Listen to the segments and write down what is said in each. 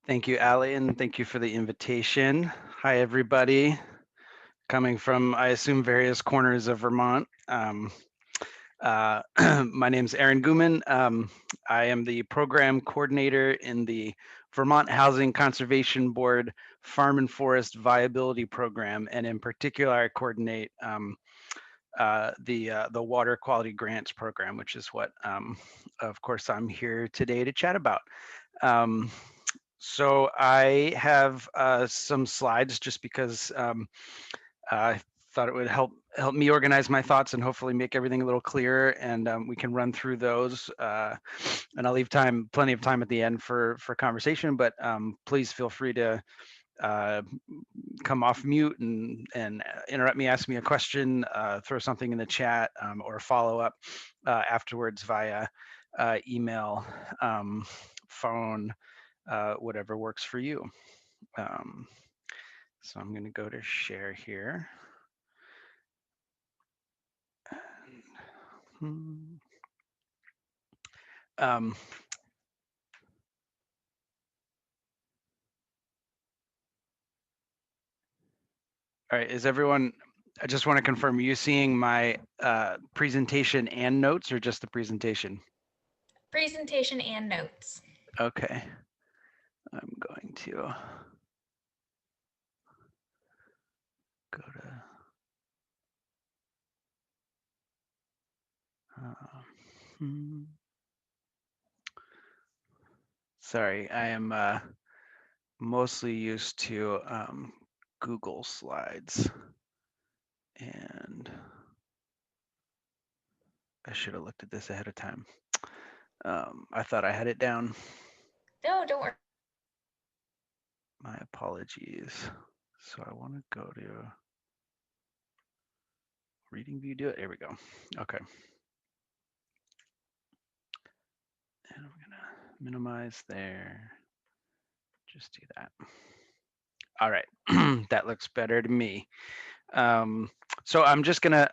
Thank you, Allie, and thank you for the invitation. Hi, everybody, coming from, I assume, various corners of Vermont. My name is Aaron Guman. I am the program coordinator in the Vermont Housing Conservation Board Farm and Forest Viability Program, and in particular, I coordinate the Water Quality Grants Program, which is what, of course, I'm here today to chat about. So I have some slides just because I thought it would help me organize my thoughts and hopefully make everything a little clearer, and we can run through those. And I'll leave plenty of time at the end for conversation. But please feel free to come off mute and interrupt me, ask me a question, throw something in the chat, or follow up afterwards via email, phone. Whatever works for you. So I'm going to go to share here. All right, is everyone, I just want to confirm, are you seeing my presentation and notes or just the presentation? Presentation and notes. Okay, I'm going to go to, sorry, I am mostly used to Google Slides, and I should have looked at this ahead of time. I thought I had it down. No, don't worry. My apologies. So I want to go to reading view, do it. There we go. Okay. And I'm going to minimize there. Just do that. All right. That looks better to me. So I'm just gonna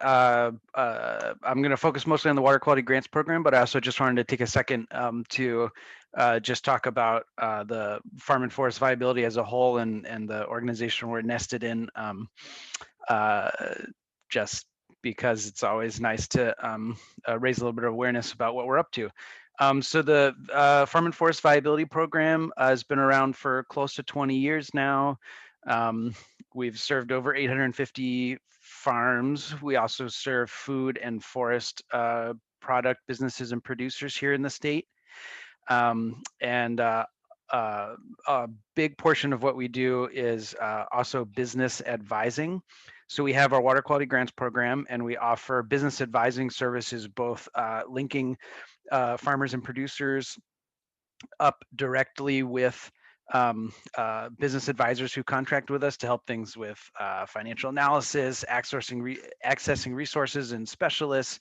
I'm gonna focus mostly on the water quality grants program, but I also just wanted to take a second to just talk about the farm and forest viability as a whole and the organization we're nested in. Uh, just because it's always nice to raise a little bit of awareness about what we're up to. So the Farm and Forest Viability Program has been around for close to 20 years now. We've served over 850 farms. We also serve food and forest product businesses and producers here in the state. And a big portion of what we do is also business advising. So we have our water quality grants program, and we offer business advising services, both linking farmers and producers up directly with business advisors who contract with us to help things with financial analysis, accessing resources and specialists,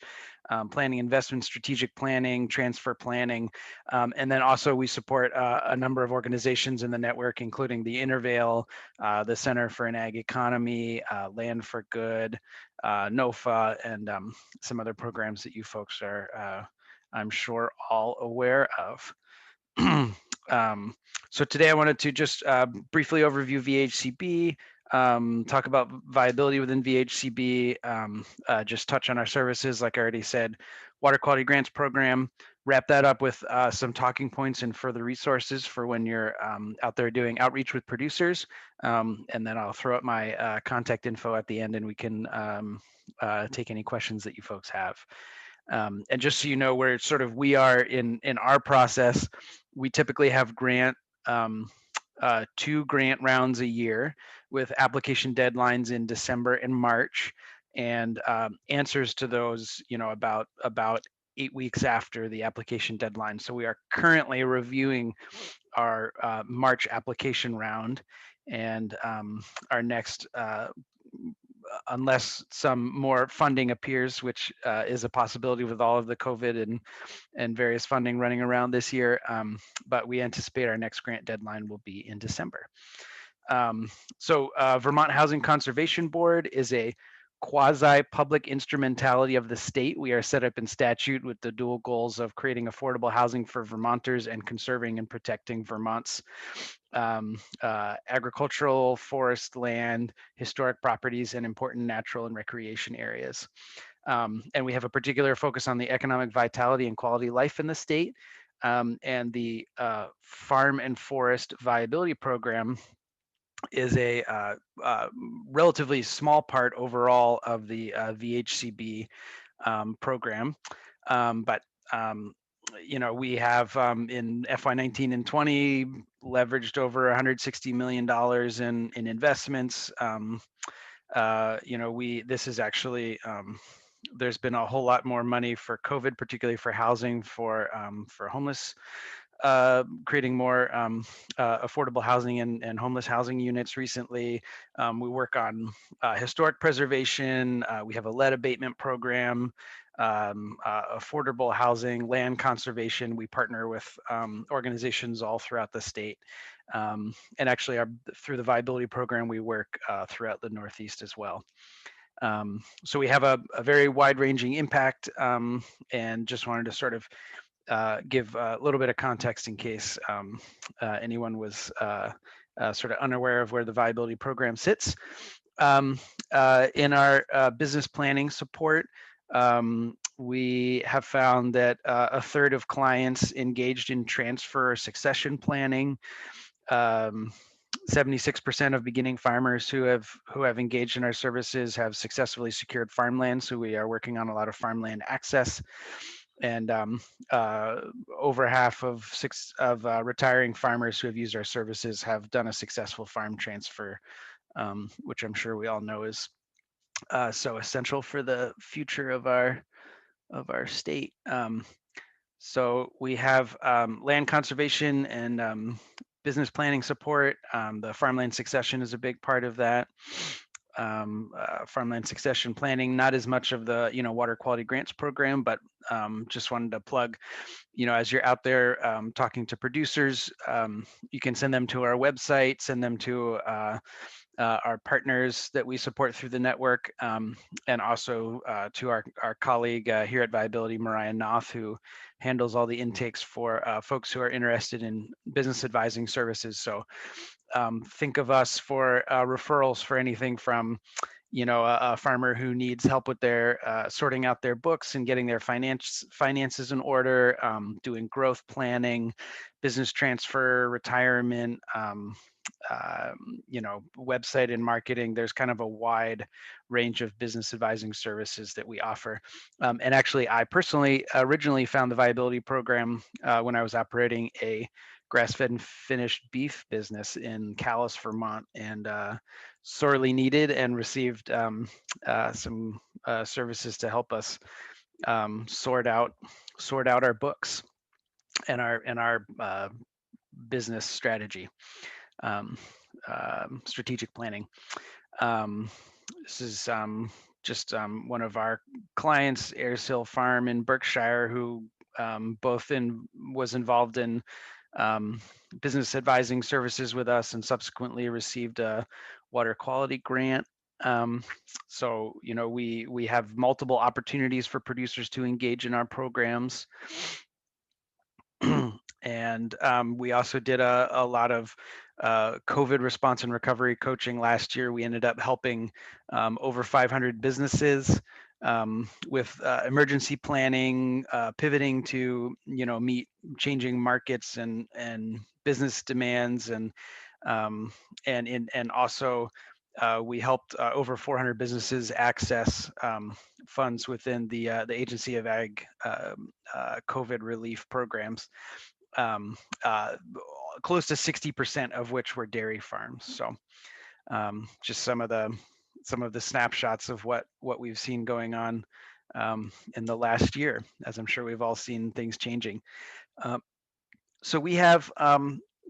planning investment, strategic planning, transfer planning. And then also we support a number of organizations in the network, including the Intervale, the Center for an Ag Economy, Land for Good, NOFA, and some other programs that you folks are, I'm sure, all aware of. So today I wanted to just briefly overview VHCB, talk about viability within VHCB, just touch on our services, like I already said, water quality grants program, wrap that up with some talking points and further resources for when you're out there doing outreach with producers. And then I'll throw up my contact info at the end, and we can take any questions that you folks have. And just so you know where sort of we are in our process, we typically have two grant rounds a year with application deadlines in December and March, and answers to those, about 8 weeks after the application deadline. So we are currently reviewing our March application round, and our next unless some more funding appears, which is a possibility with all of the COVID and various funding running around this year. But we anticipate our next grant deadline will be in December. So Vermont Housing Conservation Board is a quasi-public instrumentality of the state. We are set up in statute with the dual goals of creating affordable housing for Vermonters and conserving and protecting Vermont's agricultural, forest land, historic properties, and important natural and recreation areas. And we have a particular focus on the economic vitality and quality of life in the state. And the Farm and Forest Viability Program is a relatively small part overall of the VHCB program. But we have in FY19 and 20 leveraged over $160 million in investments. This is actually there's been a whole lot more money for COVID, particularly for housing for homeless, creating more affordable housing and homeless housing units recently. We work on historic preservation. We have a lead abatement program, affordable housing, land conservation. We partner with organizations all throughout the state. And actually, through the Viability program, we work throughout the Northeast as well. So we have a very wide-ranging impact, and just wanted to sort of give a little bit of context in case anyone was sort of unaware of where the Viability program sits. In our business planning support, we have found that a third of clients engaged in transfer or succession planning. 76% of beginning farmers who have engaged in our services have successfully secured farmland. So we are working on a lot of farmland access. And over half of retiring farmers who have used our services have done a successful farm transfer, which I'm sure we all know is so essential for the future of our state. So we have land conservation and business planning support. The farmland succession is a big part of that. Farmland succession planning, not as much of the water quality grants program, but just wanted to plug, as you're out there talking to producers, you can send them to our website, send them to our partners that we support through the network, and also to our colleague here at Viability, Mariah Noth, who handles all the intakes for folks who are interested in business advising services. So think of us for referrals for anything from a farmer who needs help with their sorting out their books and getting their finances in order, doing growth planning, business transfer, retirement, website and marketing. There's kind of a wide range of business advising services that we offer. And actually, I personally originally found the Viability program when I was operating a grass-fed and finished beef business in Calais, Vermont, and sorely needed and received some services to help us sort out our books and our business strategy, strategic planning. This is just one of our clients, Ayers Hill Farm in Berkshire, who was involved in business advising services with us and subsequently received a water quality grant. So we have multiple opportunities for producers to engage in our programs. And we also did a lot of COVID response and recovery coaching last year. We ended up helping over 500 businesses with emergency planning, pivoting to meet changing markets and business demands, and also we helped over 400 businesses access funds within the Agency of Ag COVID relief programs. Close to 60% of which were dairy farms. So just some of the snapshots of what we've seen going on in the last year, as I'm sure we've all seen things changing. So we have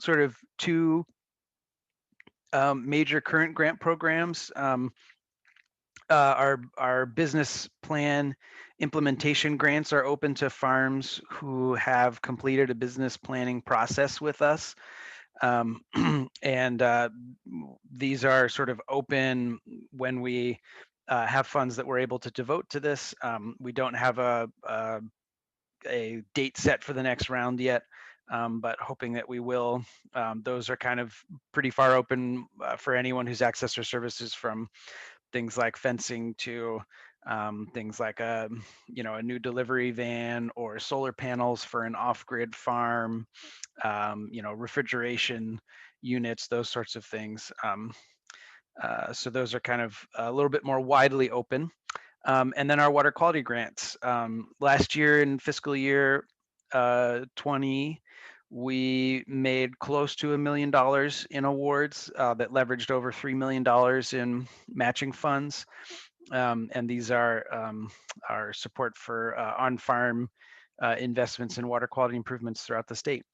sort of two major current grant programs. Our business plan implementation grants are open to farms who have completed a business planning process with us. And these are sort of open when we have funds that we're able to devote to this. We don't have a date set for the next round yet, but hoping that we will. Those are kind of pretty far open for anyone who's accessed our services, from things like fencing to things like a new delivery van or solar panels for an off-grid farm, refrigeration units, those sorts of things. So those are kind of a little bit more widely open. And then our water quality grants. Last year in fiscal year 20, we made close to $1 million in awards that leveraged over $3 million in matching funds. And these are our support for on-farm investments in water quality improvements throughout the state.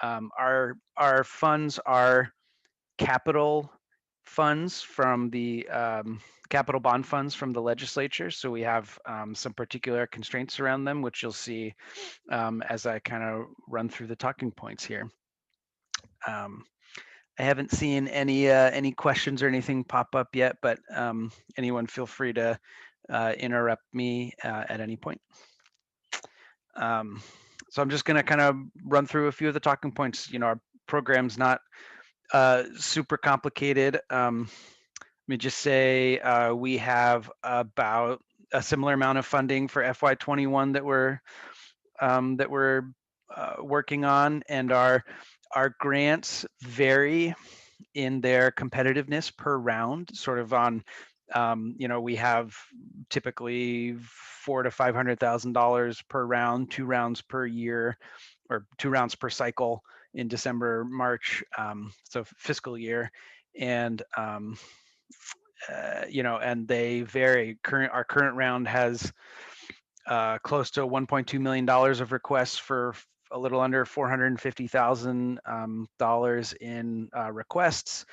Our funds are capital funds from the capital bond funds from the legislature. So we have some particular constraints around them, which you'll see as I kind of run through the talking points here. I haven't seen any questions or anything pop up yet, but anyone feel free to interrupt me at any point. So I'm just going to kind of run through a few of the talking points. Our program's not super complicated. Let me just say we have about a similar amount of funding for FY21 that we're working on, and our grants vary in their competitiveness per round, sort of on, we have typically $400,000 to $500,000 per round, 2 rounds per year, or 2 rounds per cycle in December, March, so fiscal year, and and they vary. Our current round has close to $1.2 million of requests for a little under $450,000 in requests.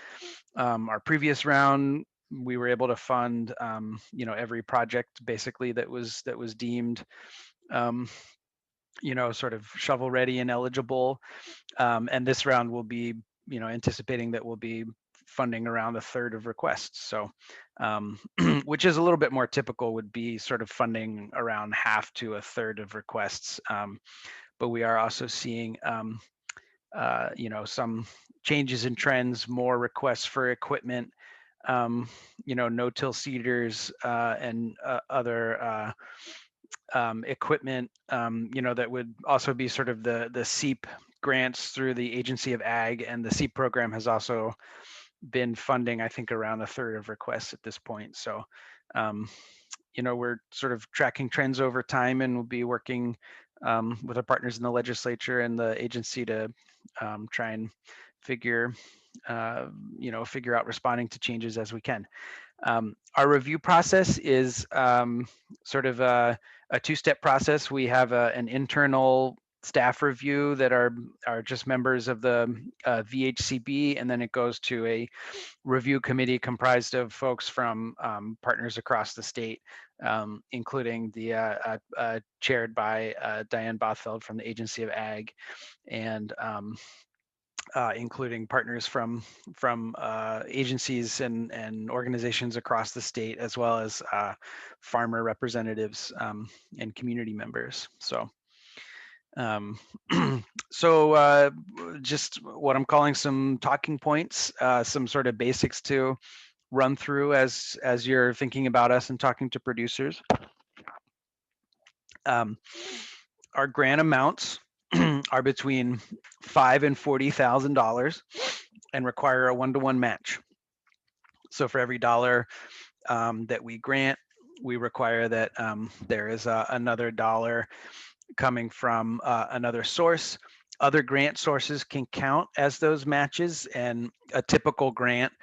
Our previous round, we were able to fund, every project basically that was deemed, sort of shovel ready and eligible. And this round will be, anticipating that we'll be funding around a third of requests. So, which is a little bit more typical, would be sort of funding around half to a third of requests. But we are also seeing, some changes in trends, more requests for equipment, no-till seeders and other equipment, that would also be sort of the SEEP grants through the Agency of Ag, and the SEEP program has also been funding, I think, around a third of requests at this point. So, we're sort of tracking trends over time, and we'll be working with our partners in the legislature and the agency to try and figure out responding to changes as we can. Our review process is sort of a 2-step process. We have an internal staff review that are just members of the VHCB, and then it goes to a review committee comprised of folks from partners across the state, including the chaired by Diane Bothfeld from the Agency of Ag, and including partners from agencies and organizations across the state, as well as farmer representatives and community members. So, just what I'm calling some talking points, some sort of basics to run through as you're thinking about us and talking to producers. Our grant amounts are between $5,000 and $40,000 and require a 1-to-1 match. So for every dollar that we grant, we require that there is another dollar coming from another source. Other grant sources can count as those matches, and a typical grant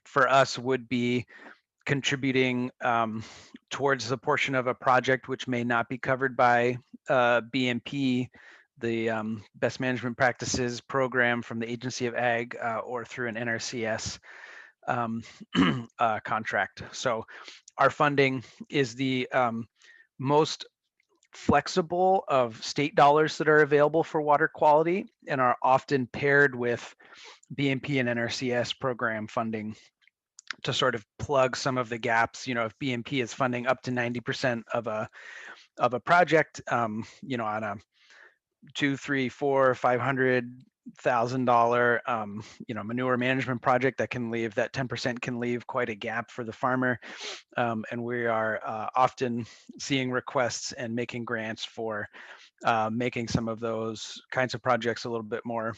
for us would be contributing towards the portion of a project which may not be covered by BMP, the Best Management Practices program from the Agency of Ag, or through an NRCS contract. So our funding is the most flexible of state dollars that are available for water quality, and are often paired with BMP and NRCS program funding. to sort of plug some of the gaps. If BMP is funding up to 90% of a project, on a $2, $3, $4, $500,000 manure management project, that 10% can leave quite a gap for the farmer. And we are often seeing requests and making grants for making some of those kinds of projects a little bit more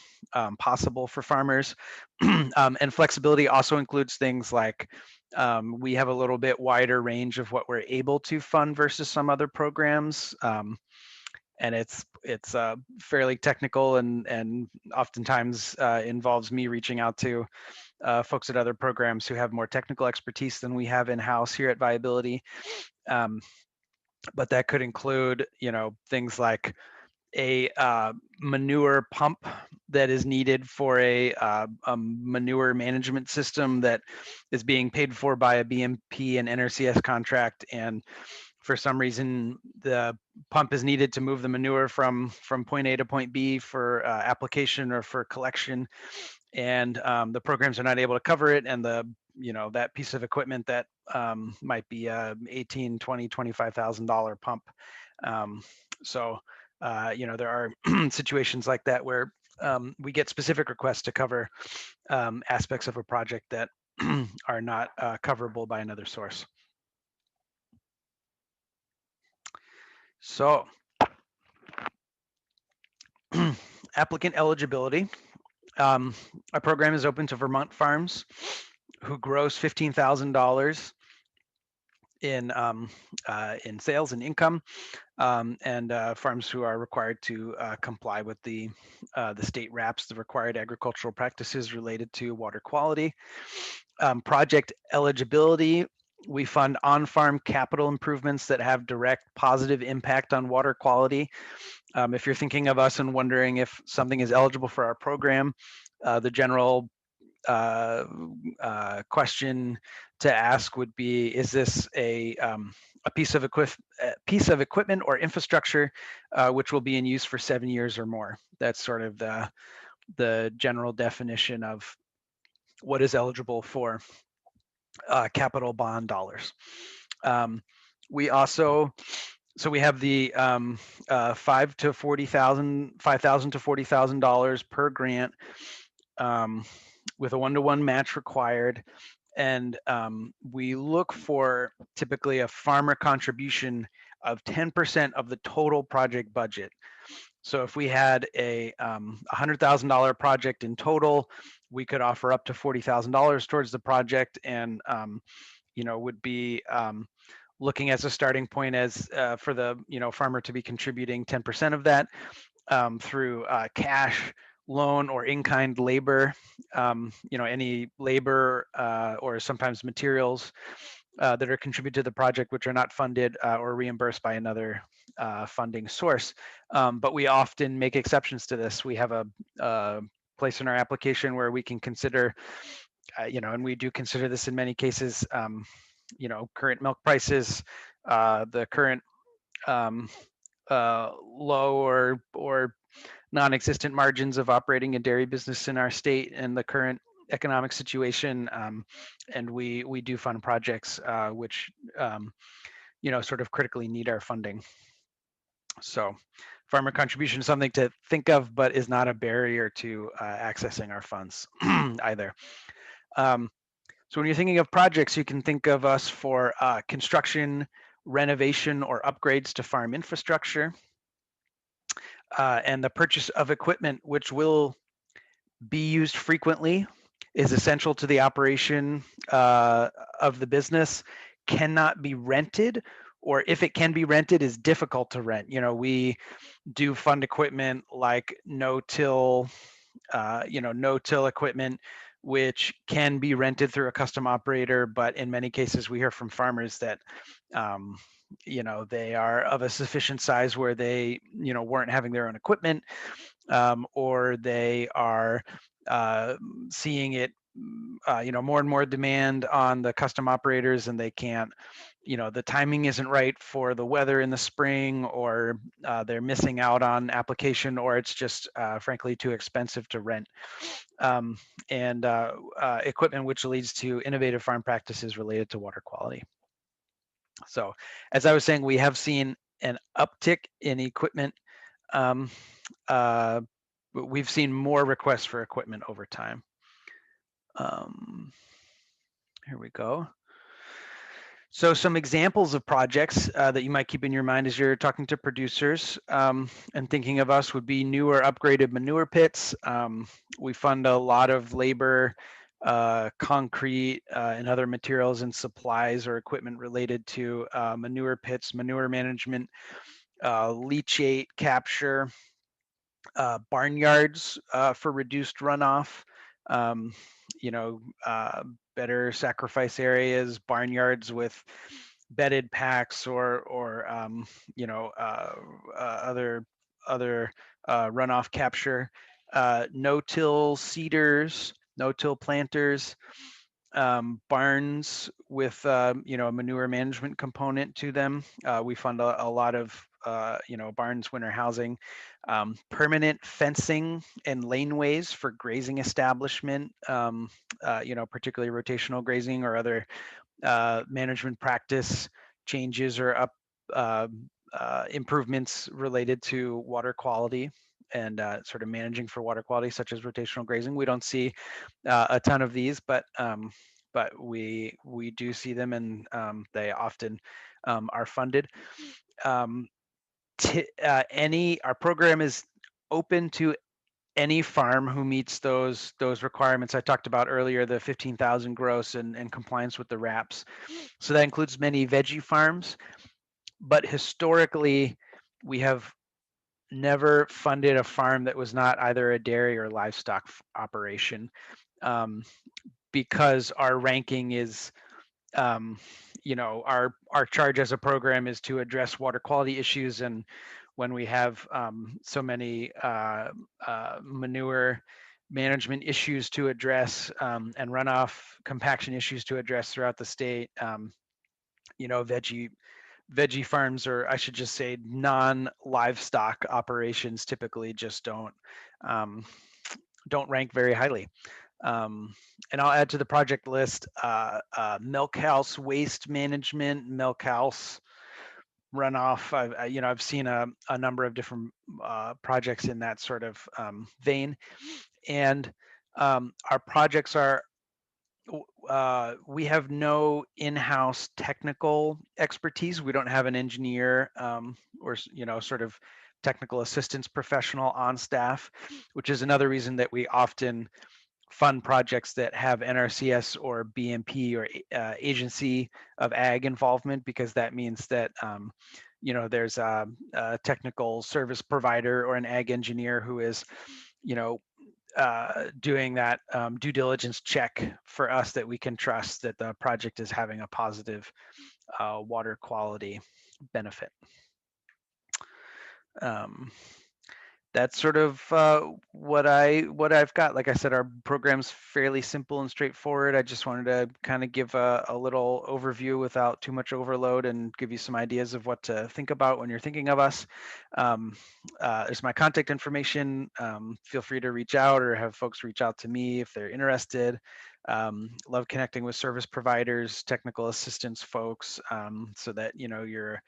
possible for farmers. And flexibility also includes things like we have a little bit wider range of what we're able to fund versus some other programs. And it's fairly technical, and oftentimes involves me reaching out to folks at other programs who have more technical expertise than we have in-house here at Viability. But that could include, things like a manure pump that is needed for a manure management system that is being paid for by a BMP and NRCS contract, and for some reason the pump is needed to move the manure from point A to point B for application or for collection, and the programs are not able to cover it, and that piece of equipment that might be a $18,000, $20,000, $25,000 pump. So there are situations like that where we get specific requests to cover aspects of a project that are not coverable by another source. So applicant eligibility. Our program is open to Vermont farms who gross $15,000 in sales and income, and farms who are required to comply with the state RAPs, the required agricultural practices related to water quality. Project eligibility. We fund on-farm capital improvements that have direct positive impact on water quality. If you're thinking of us and wondering if something is eligible for our program, the general question to ask would be: is this a piece of equipment or infrastructure which will be in use for 7 years or more? That's sort of the general definition of what is eligible for capital bond dollars. We also we have the $5,000 to $40,000 per grant, with a 1-to-1 match required, and we look for typically a farmer contribution of 10% of the total project budget. So if we had a $100,000 project in total, we could offer up to $40,000 towards the project, and would be looking as a starting point as for the farmer to be contributing 10% of that through cash, loan, or in-kind labor. Any labor or sometimes materials that are contributed to the project which are not funded or reimbursed by another funding source. But we often make exceptions to this. We have a place in our application where we can consider, and we do consider this in many cases, current milk prices, the current low or non-existent margins of operating a dairy business in our state, and the current economic situation, and we do fund projects which sort of critically need our funding. So farmer contribution is something to think of, but is not a barrier to accessing our funds either. So when you're thinking of projects, you can think of us for construction, renovation, or upgrades to farm infrastructure, and the purchase of equipment which will be used frequently, is essential to the operation of the business, cannot be rented, or if it can be rented, is difficult to rent. We do fund equipment like no-till equipment, which can be rented through a custom operator, but in many cases we hear from farmers that they are of a sufficient size where they weren't having their own equipment, or they are seeing it more and more demand on the custom operators, and they can't, the timing isn't right for the weather in the spring, or they're missing out on application, or it's just frankly too expensive to rent, um, and equipment, which leads to innovative farm practices related to water quality. So as I was saying, we have seen an uptick in equipment. Um, uh, we've seen more requests for equipment over time. Here we go. So some examples of projects that you might keep in your mind as you're talking to producers and thinking of us would be new or upgraded manure pits. We fund a lot of labor, concrete, and other materials and supplies or equipment related to manure pits, manure management, leachate capture, barnyards for reduced runoff, um, you know, uh, better sacrifice areas, barnyards with bedded packs, or other runoff capture, no-till seeders, no-till planters, barns with a manure management component to them. We fund a lot of barns, winter housing, permanent fencing and laneways for grazing establishment, particularly rotational grazing or other management practice changes or uh, improvements related to water quality and sort of managing for water quality, such as rotational grazing. We don't see a ton of these, but we do see them, and they often are funded. Um, our program is open to any farm who meets those requirements I talked about earlier, the 15,000 gross and compliance with the RAPs. So that includes many veggie farms, but historically we have never funded a farm that was not either a dairy or livestock operation, um, because our ranking is, our charge as a program is to address water quality issues. And when we have so many manure management issues to address, and runoff compaction issues to address throughout the state, veggie farms, or I should just say non-livestock operations, typically just um, don't rank very highly. And I'll add to the project list milk house waste management, milk house runoff. I've seen a number of different projects in that sort of vein, and our projects are. We have no in-house technical expertise. We don't have an engineer or sort of technical assistance professional on staff, which is another reason that we often fund projects that have NRCS or BMP or Agency of Ag involvement, because that means that there's a technical service provider or an ag engineer who is doing that due diligence check for us, that we can trust that the project is having a positive water quality benefit. That's sort of what I've got. Like I said, our program's fairly simple and straightforward. I just wanted to kind of give a little overview without too much overload, and give you some ideas of what to think about when you're thinking of us. There's my contact information. Feel free to reach out or have folks reach out to me if they're interested. Love connecting with service providers, technical assistance folks, so that you're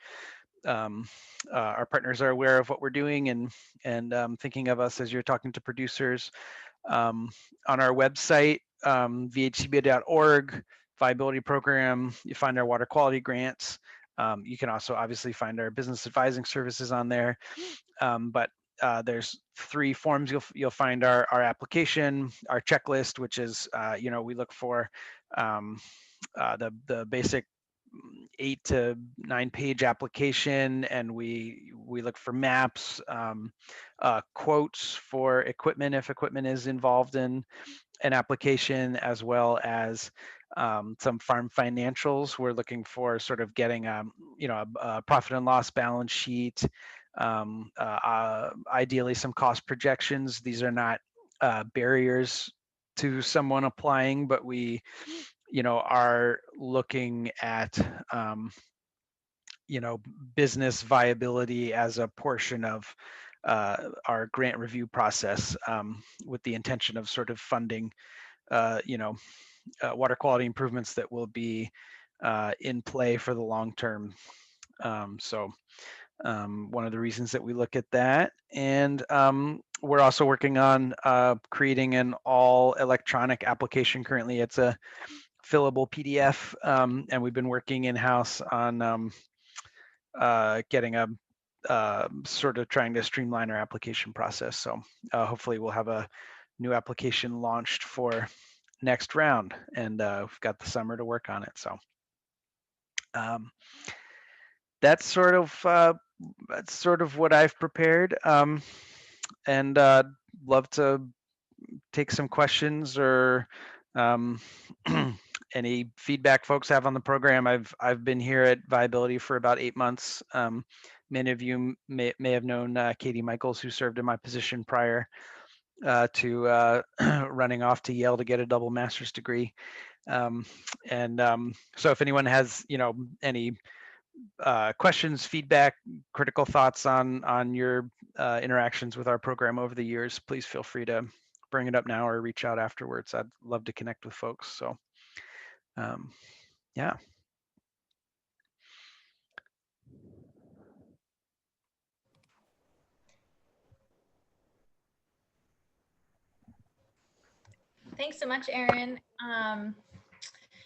our partners are aware of what we're doing, and thinking of us as you're talking to producers. On our website, VHCB.org, Viability Program, you find our water quality grants. You can also obviously find our business advising services on there. But there's 3 forms. You'll find our application, our checklist, which is we look for the basic 8 to 9 page application, and we look for maps, quotes for equipment if equipment is involved in an application, as well as some farm financials. We're looking for sort of getting a profit and loss balance sheet, ideally some cost projections. These are not barriers to someone applying, but we, are looking at, business viability as a portion of our grant review process, with the intention of sort of funding, uh, you know, water quality improvements that will be in play for the long term. One of the reasons that we look at that. And we're also working on creating an all electronic application. Currently, it's a fillable PDF, and we've been working in-house on getting a sort of trying to streamline our application process. So hopefully we'll have a new application launched for next round, and we've got the summer to work on it. So um, that's sort of what I've prepared, and love to take some questions or um, any feedback folks have on the program. I've been here at Viability for about 8 months. Many of you may have known Katie Michaels, who served in my position prior to running off to Yale to get a double master's degree. And so if anyone has any questions, feedback, critical thoughts on your interactions with our program over the years, please feel free to bring it up now or reach out afterwards. I'd love to connect with folks. So yeah. Thanks so much, Aaron.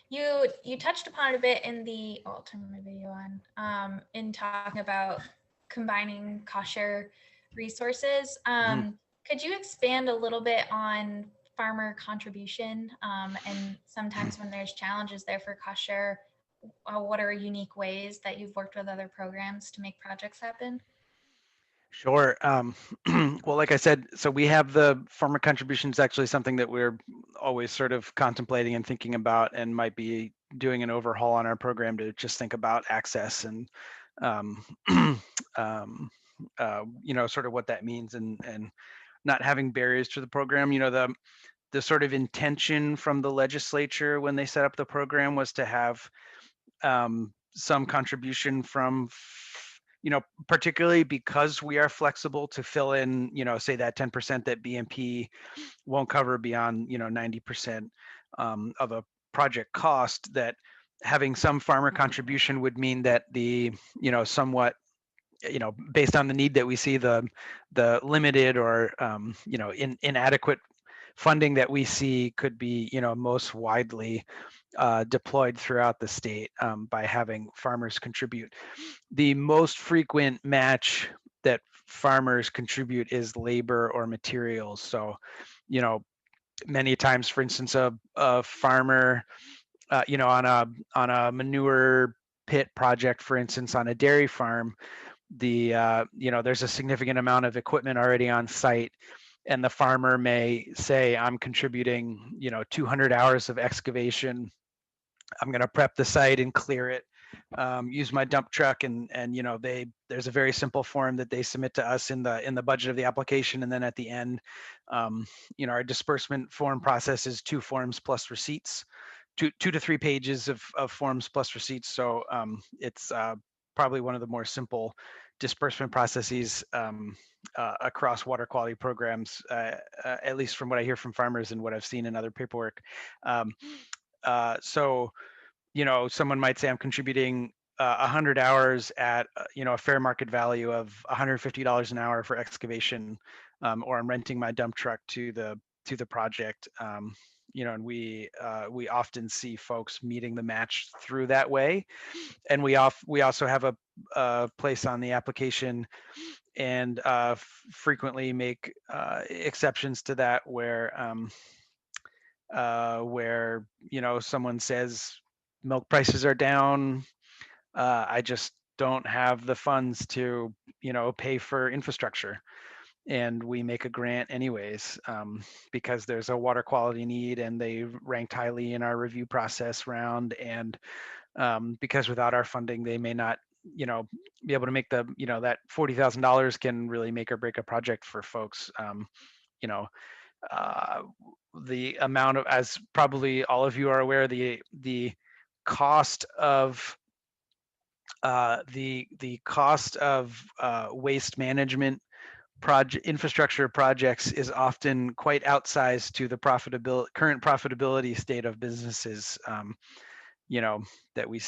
You touched upon it a bit in the, oh, I'll turn my video on, in talking about combining cost share resources. Could you expand a little bit on farmer contribution, and sometimes when there's challenges there for cost share, what are unique ways that you've worked with other programs to make projects happen? Sure. Well, like I said, so we have the farmer contributions, actually something that we're always sort of contemplating and thinking about, and might be doing an overhaul on our program to just think about access and um, sort of what that means, and not having barriers to the program. The sort of intention from the legislature when they set up the program was to have some contribution from, particularly because we are flexible to fill in, say that 10% that BMP won't cover beyond, 90% of a project cost, that having some farmer contribution would mean that the, somewhat, based on the need that we see, the limited or, inadequate funding that we see could be, most widely deployed throughout the state by having farmers contribute. The most frequent match that farmers contribute is labor or materials. So, many times, for instance, a farmer, on a manure pit project, for instance, on a dairy farm, there's a significant amount of equipment already on site, and the farmer may say, I'm contributing 200 hours of excavation. I'm going to prep the site and clear it, use my dump truck, and there's a very simple form that they submit to us in the budget of the application, and then at the end, our disbursement form process is 2 forms plus receipts, 2 to 3 pages of forms plus receipts. So it's probably one of the more simple disbursement processes across water quality programs, at least from what I hear from farmers and what I've seen in other paperwork. So, someone might say I'm contributing 100 hours at, a fair market value of $150 an hour for excavation, or I'm renting my dump truck to the project. And we often see folks meeting the match through that way. And we also have a place on the application, and frequently make exceptions to that where someone says milk prices are down, I just don't have the funds to pay for infrastructure, and we make a grant anyways, because there's a water quality need and they ranked highly in our review process round, and because without our funding they may not be able to make that $40,000 can really make or break a project for folks. you know uh, the amount of, as probably all of you are aware, the cost of the cost of waste management infrastructure projects is often quite outsized to the current profitability state of businesses. You know, that we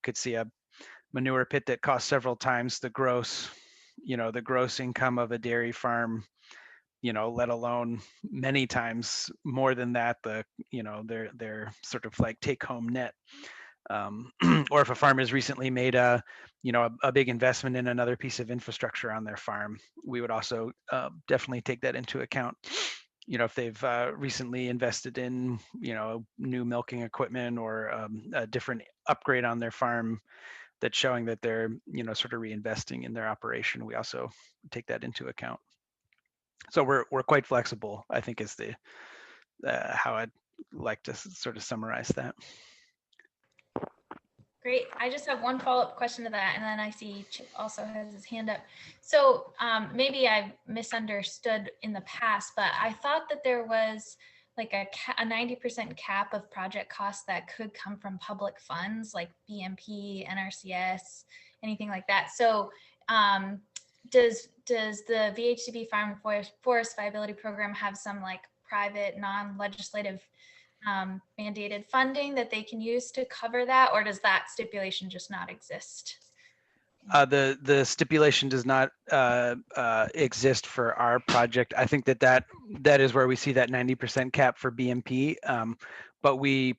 could see a manure pit that costs several times the gross income of a dairy farm, let alone many times more than that, their sort of like take home net. Or if a farmer's recently made a big investment in another piece of infrastructure on their farm, we would also definitely take that into account. If they've recently invested in new milking equipment or a different upgrade on their farm that's showing that they're sort of reinvesting in their operation, we also take that into account. So we're quite flexible, I think, is the how I'd like to sort of summarize that. Great. I just have one follow-up question to that, and then I see Chip also has his hand up. So maybe I misunderstood in the past, but I thought that there was like a 90% cap of project costs that could come from public funds like BMP, NRCS, anything like that. So does the VHCB Farm and Forest Viability Program have some like private non-legislative mandated funding that they can use to cover that, or does that stipulation just not exist? The stipulation does not exist for our project. I think that is where we see that 90% cap for BMP, but we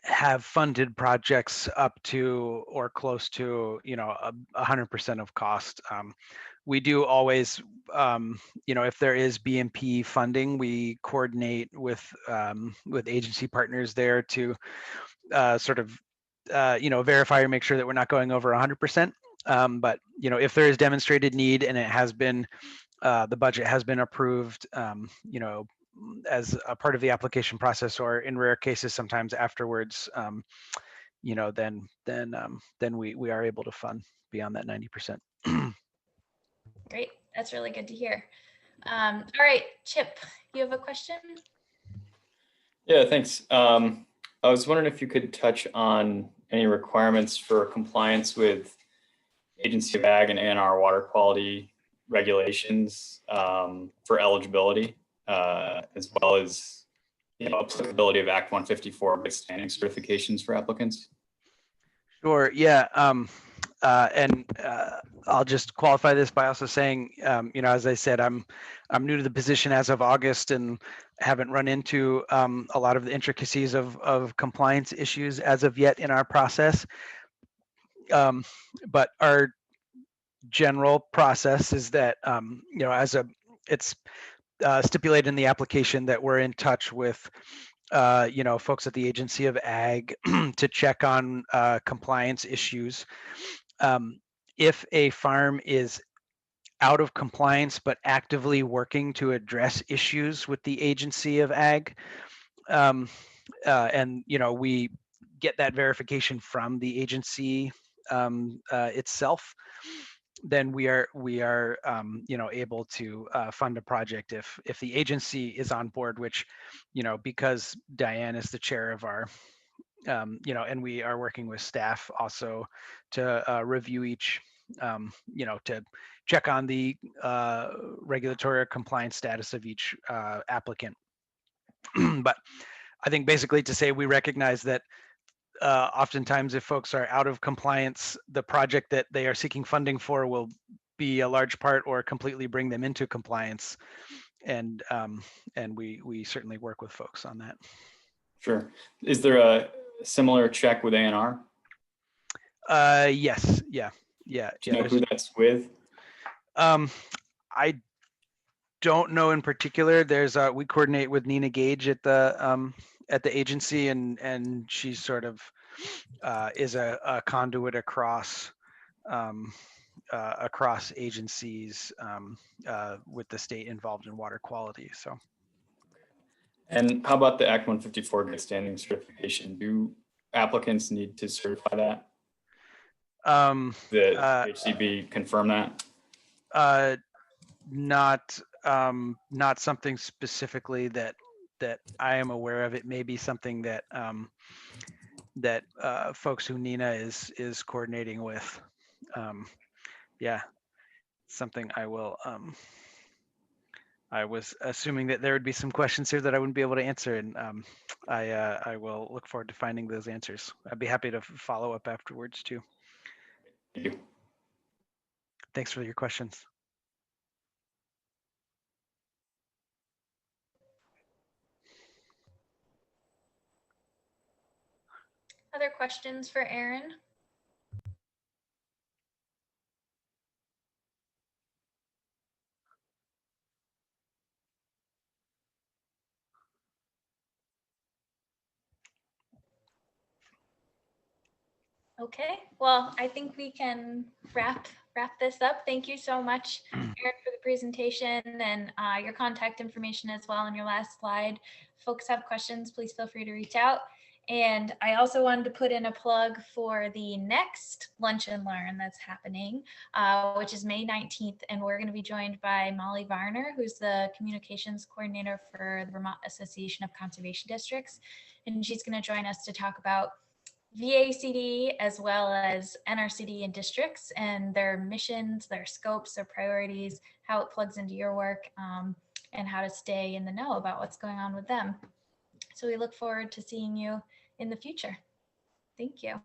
have funded projects up to or close to 100% of cost. We do always, if there is BMP funding, we coordinate with agency partners there to sort of verify or make sure that we're not going over 100%. But if there is demonstrated need and it has been the budget has been approved, as a part of the application process, or in rare cases sometimes afterwards, then we are able to fund beyond that 90%. Great, that's really good to hear. All right, Chip, you have a question? Yeah, thanks. I was wondering if you could touch on any requirements for compliance with Agency of Ag and ANR water quality regulations for eligibility, as well as applicability of Act 154 good standing certifications for applicants. Sure. Yeah. And I'll just qualify this by also saying, as I said, I'm new to the position as of August and haven't run into a lot of the intricacies of compliance issues as of yet in our process. But our general process is that, it's stipulated in the application that we're in touch with folks at the Agency of Ag to check on compliance issues. If a farm is out of compliance but actively working to address issues with the Agency of Ag, and we get that verification from the agency itself, then we are able to fund a project if the agency is on board, which because Diane is the chair of our and we are working with staff also to review each to check on the regulatory or compliance status of each applicant. But I think basically to say we recognize that oftentimes if folks are out of compliance, the project that they are seeking funding for will be a large part or completely bring them into compliance. And we certainly work with folks on that. Sure. Is there a similar check with ANR? Yes. Yeah. Do you know who that's with? I don't know in particular. There's we coordinate with Nina Gage at the agency, and she sort of is a conduit across across agencies with the state involved in water quality. So. And how about the Act 154 good standing certification? Do applicants need to certify that? The VHCB confirm that? Not something specifically that I am aware of. It may be something that that folks who Nina is coordinating with. Yeah, something I will. I was assuming that there would be some questions here that I wouldn't be able to answer, and I will look forward to finding those answers. I'd be happy to follow up afterwards too. Thank you. Thanks for your questions. Other questions for Aaron? Okay, well, I think we can wrap this up. Thank you so much, Aaron, for the presentation and your contact information as well on your last slide. If folks have questions, please feel free to reach out. And I also wanted to put in a plug for the next Lunch and Learn that's happening, which is May 19th. And we're going to be joined by Molly Varner, who's the communications coordinator for the Vermont Association of Conservation Districts. And she's going to join us to talk about VACD as well as NRCD and districts and their missions, their scopes, their priorities, how it plugs into your work, and how to stay in the know about what's going on with them. So we look forward to seeing you in the future. Thank you.